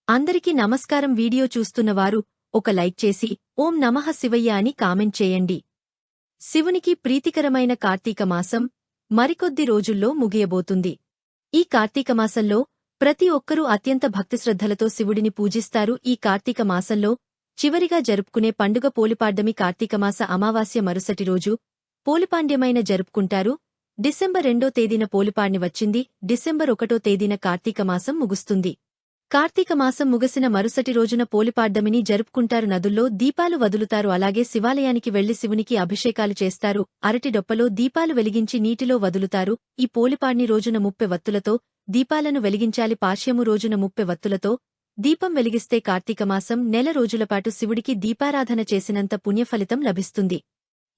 అందరికీ నమస్కారం. వీడియో చూస్తున్నవారు ఒక లైక్ చేసి ఓం నమః శివయ్య అని కామెంట్ చేయండి. శివునికి ప్రీతికరమైన కార్తీక మాసం మరికొద్ది రోజుల్లో ముగియబోతుంది. ఈ కార్తీక మాసంలో ప్రతి ఒక్కరూ అత్యంత భక్తిశ్రద్ధలతో శివుడిని పూజిస్తారు. ఈ కార్తీక మాసంలో చివరిగా జరుపుకునే పండుగ పోలిపాడ్యమి. కార్తీకమాస అమావాస్య మరుసటి రోజు పోలిపాండ్యమైన జరుపుకుంటారు. డిసెంబర్ 2వ తేదీన పోలిపాడ్ని వచ్చింది. డిసెంబర్ 1వ తేదీన కార్తీక మాసం ముగుస్తుంది. కార్తీక మాసం ముగిసిన మరుసటి రోజున పోలిపాడ్యమిని జరుపుకుంటారు. నదుల్లో దీపాలు వదులుతారు. అలాగే శివాలయానికి వెళ్లి శివునికి అభిషేకాలు చేస్తారు. అరటి డొప్పలో దీపాలు వెలిగించి నీటిలో వదులుతారు. ఈ పోలిపాడ్ని రోజున 30 వత్తులతో దీపాలను వెలిగించాలి. పాష్యము రోజున 30 వత్తులతో దీపం వెలిగిస్తే కార్తీకమాసం నెల రోజులపాటు శివుడికి దీపారాధన చేసినంత పుణ్యఫలితం లభిస్తుంది.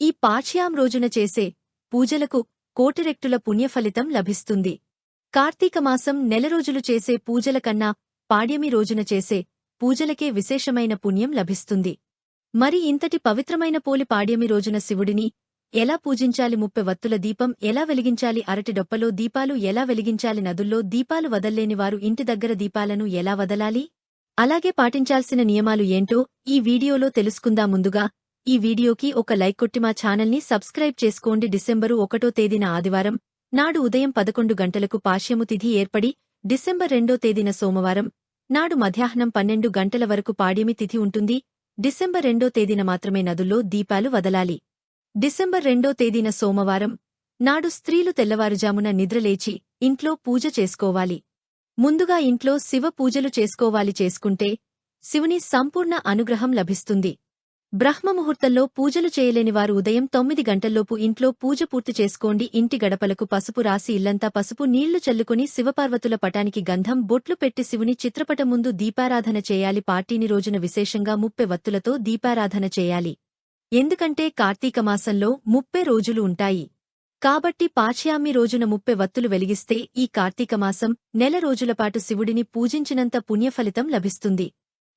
ఈ పాష్యాం రోజున చేసే పూజలకు కోటిరెట్టుల పుణ్యఫలితం లభిస్తుంది. కార్తీకమాసం నెల రోజులు చేసే పూజల కన్నా పాడ్యమి రోజున చేసే పూజలకే విశేషమైన పుణ్యం లభిస్తుంది. మరి ఇంతటి పవిత్రమైన పోలి పాడ్యమి రోజున శివుడిని ఎలా పూజించాలి? 30 వత్తుల దీపం ఎలా వెలిగించాలి? అరటి డొప్పలో దీపాలు ఎలా వెలిగించాలి? నదుల్లో దీపాలు వదల్లేని వారు ఇంటి దగ్గర దీపాలను ఎలా వదలాలి? అలాగే పాటించాల్సిన నియమాలు ఏంటో ఈ వీడియోలో తెలుసుకుందాం. ముందుగా ఈ వీడియోకి ఒక లైక్ కొట్టి మా ఛానల్ని సబ్స్క్రైబ్ చేసుకోండి. డిసెంబరు 1వ తేదీన ఆదివారం నాడు ఉదయం 11 గంటలకు పాష్యము తిథి ఏర్పడి డిసెంబర్ 2వ తేదీన సోమవారం నాడు మధ్యాహ్నం 12 గంటల వరకు పాడ్యమి తిథి ఉంటుంది. డిసెంబర్ 2వ తేదీన మాత్రమే నదుల్లో దీపాలు వదలాలి. డిసెంబర్ 2వ తేదీన సోమవారం నాడు స్త్రీలు తెల్లవారుజామున నిద్రలేచి ఇంట్లో పూజ చేసుకోవాలి. ముందుగా ఇంట్లో శివ పూజలు చేసుకోవాలి. చేసుకుంటే శివుని సంపూర్ణ అనుగ్రహం లభిస్తుంది. బ్రహ్మముహూర్తంలో పూజలు చేయలేని వారు ఉదయం 9 గంటల్లోపు ఇంట్లో పూజ పూర్తి చేసుకోండి. ఇంటి గడపలకు పసుపు రాసి ఇల్లంతా పసుపు నీళ్లు చల్లుకుని శివపార్వతుల పటానికి గంధం బొట్లు పెట్టి శివుని చిత్రపటం ముందు దీపారాధన చేయాలి. పాడ్యమి రోజున విశేషంగా 30 వత్తులతో దీపారాధన చేయాలి. ఎందుకంటే కార్తీకమాసంలో 30 రోజులు ఉంటాయి. కాబట్టి పాడ్యమి రోజున 30 వత్తులు వెలిగిస్తే ఈ కార్తీకమాసం నెల రోజులపాటు శివుడిని పూజించినంత పుణ్యఫలితం లభిస్తుంది.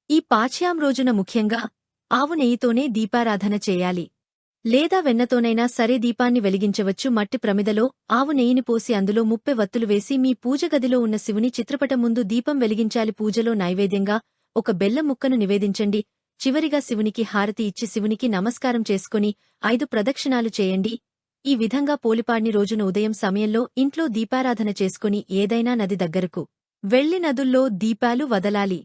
ఈ పాడ్యమి రోజున ముఖ్యంగా ఆవు నెయ్యితోనే దీపారాధన చేయాలి. లేదా వెన్నతోనైనా సరే దీపాన్ని వెలిగించవచ్చు. మట్టి ప్రమిదలో ఆవు నెయ్యిని పోసి అందులో 30 వత్తులు వేసి మీ పూజగదిలో ఉన్న శివుని చిత్రపటం ముందు దీపం వెలిగించాలి. పూజలో నైవేద్యంగా ఒక బెల్లం ముక్కను నివేదించండి. చివరిగా శివునికి హారతి ఇచ్చి శివునికి నమస్కారం చేసుకుని 5 ప్రదక్షిణాలు చేయండి. ఈ విధంగా పోలిపాడ్ని రోజున ఉదయం సమయంలో ఇంట్లో దీపారాధన చేసుకుని ఏదైనా నది దగ్గరకు వెళ్లి నదుల్లో దీపాలు వదలాలి.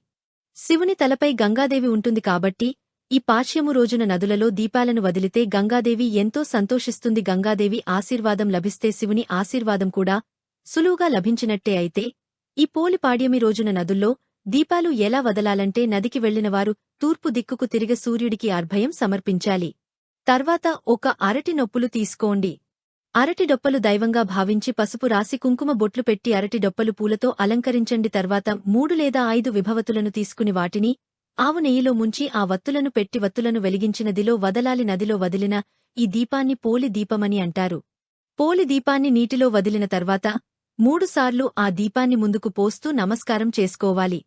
శివుని తలపై గంగాదేవి ఉంటుంది కాబట్టి ఈ పాడ్యము రోజున నదులలో దీపాలను వదిలితే గంగాదేవి ఎంతో సంతోషిస్తుంది. గంగాదేవి ఆశీర్వాదం లభిస్తే శివుని ఆశీర్వాదం కూడా సులువుగా లభించినట్టే. అయితే ఈ పోలి పాడ్యమి రోజున నదుల్లో దీపాలు ఎలా వదలాలంటే నదికి వెళ్లినవారు తూర్పు దిక్కుకు తిరిగి సూర్యుడికి అర్ఘ్యం సమర్పించాలి. తర్వాత ఒక అరటి నొప్పులు తీసుకోండి. అరటి డొప్పలు దైవంగా భావించి పసుపు రాసి కుంకుమ బొట్లు పెట్టి అరటి డొప్పలు పూలతో అలంకరించండి. తర్వాత 3 లేదా 5 విభవతులను తీసుకుని వాటిని ఆవు నెయ్యిలో ముంచి ఆ వత్తులను పెట్టి వత్తులను వెలిగించినదిలో వదలాలి. నదిలో వదిలిన ఈ దీపాన్ని పోలి దీపమని అంటారు. పోలి దీపాన్ని నీటిలో వదిలిన తర్వాత 3 సార్లు ఆ దీపాన్ని ముందుకు పోస్తూ నమస్కారం చేసుకోవాలి.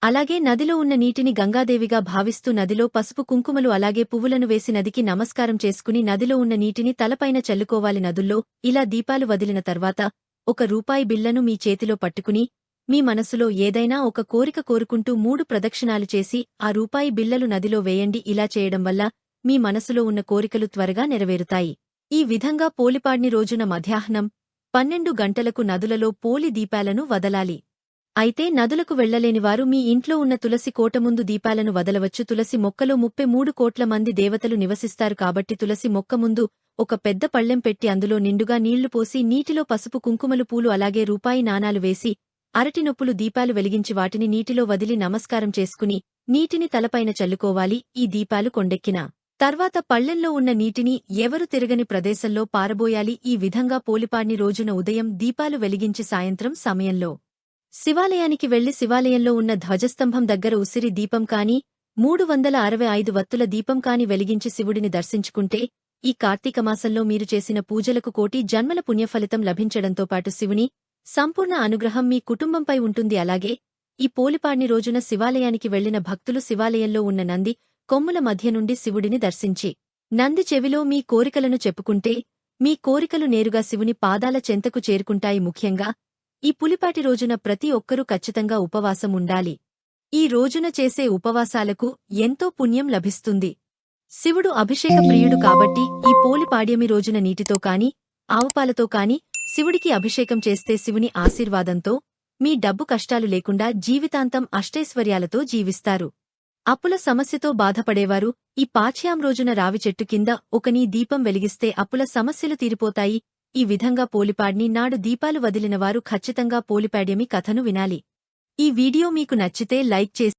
అలాగే నదిలో ఉన్న నీటిని గంగాదేవిగా భావిస్తూ నదిలో పసుపు కుంకుమలు అలాగే పువ్వులను వేసి నదికి నమస్కారం చేసుకుని నదిలో ఉన్న నీటిని తలపైన చల్లుకోవాలి. నదుల్లో ఇలా దీపాలు వదిలిన తర్వాత ₹1 బిళ్లను మీ చేతిలో పట్టుకుని మీ మనసులో ఏదైనా ఒక కోరిక కోరుకుంటూ 3 ప్రదక్షిణాలు చేసి ఆ ₹1 బిళ్లలు నదిలో వేయండి. ఇలా చేయడం వల్ల మీ మనసులో ఉన్న కోరికలు త్వరగా నెరవేరుతాయి. ఈ విధంగా పోలిపాడ్ని రోజున మధ్యాహ్నం 12 గంటలకు నదులలో పోలి దీపాలను వదలాలి. అయితే నదులకు వెళ్లలేనివారు మీ ఇంట్లో ఉన్న తులసి కోట ముందు దీపాలను వదలవచ్చు. తులసి మొక్కలో 33 కోట్ల మంది దేవతలు నివసిస్తారు కాబట్టి తులసి మొక్క ముందు ఒక పెద్ద పళ్లెం పెట్టి అందులో నిండుగా నీళ్లు పోసి నీటిలో పసుపు కుంకుమలు పూలు అలాగే ₹1 నాణాలు వేసి అరటి నొప్పులు దీపాలు వెలిగించి వాటిని నీటిలో వదిలి నమస్కారం చేసుకుని నీటిని తలపైన చల్లుకోవాలి. ఈ దీపాలు కొండెక్కిన తర్వాత పళ్లెంలో ఉన్న నీటిని ఎవరు తిరగని ప్రదేశంలో పారబోయాలి. ఈ విధంగా పోలిపాడ్ని రోజున ఉదయం దీపాలు వెలిగించి సాయంత్రం సమయంలో శివాలయానికి వెళ్లి శివాలయంలో ఉన్న ధ్వజస్తంభం దగ్గర ఉసిరి దీపం కాని 365 వత్తుల దీపం కాని వెలిగించి శివుడిని దర్శించుకుంటే ఈ కార్తీకమాసంలో మీరు చేసిన పూజలకు కోటి జన్మల పుణ్యఫలితం లభించడంతో పాటు శివుని సంపూర్ణ అనుగ్రహం మీ కుటుంబంపై ఉంటుంది. అలాగే ఈ పోలిపాడ్ని రోజున శివాలయానికి వెళ్లిన భక్తులు శివాలయంలో ఉన్న నంది కొమ్ముల మధ్య నుండి శివుడిని దర్శించి నంది చెవిలో మీ కోరికలను చెప్పుకుంటే మీ కోరికలు నేరుగా శివుని పాదాల చెంతకు చేరుకుంటాయి. ముఖ్యంగా ఈ పులిపాటి రోజున ప్రతి ఒక్కరూ ఖచ్చితంగా ఉపవాసం ఉండాలి. ఈ రోజున చేసే ఉపవాసాలకు ఎంతో పుణ్యం లభిస్తుంది. శివుడు అభిషేక ప్రియుడు కాబట్టి ఈ పోలిపాడ్యమి రోజున నీటితో కాని ఆవుపాలతో కాని శివుడికి అభిషేకం చేస్తే శివుని ఆశీర్వాదంతో మీ డబ్బు కష్టాలు లేకుండా జీవితాంతం అష్టైశ్వర్యాలతో జీవిస్తారు. అప్పుల సమస్యతో బాధపడేవారు ఈ పాచ్యాం రోజున రావి చెట్టు కింద ఒకనీ దీపం వెలిగిస్తే అప్పుల సమస్యలు తీరిపోతాయి. ఈ విధంగా పోలిపాడ్ని నాడు దీపాలు వదిలినవారు ఖచ్చితంగా పోలిపాడ్యమి కథను వినాలి. ఈ వీడియో మీకు నచ్చితే లైక్ చేసి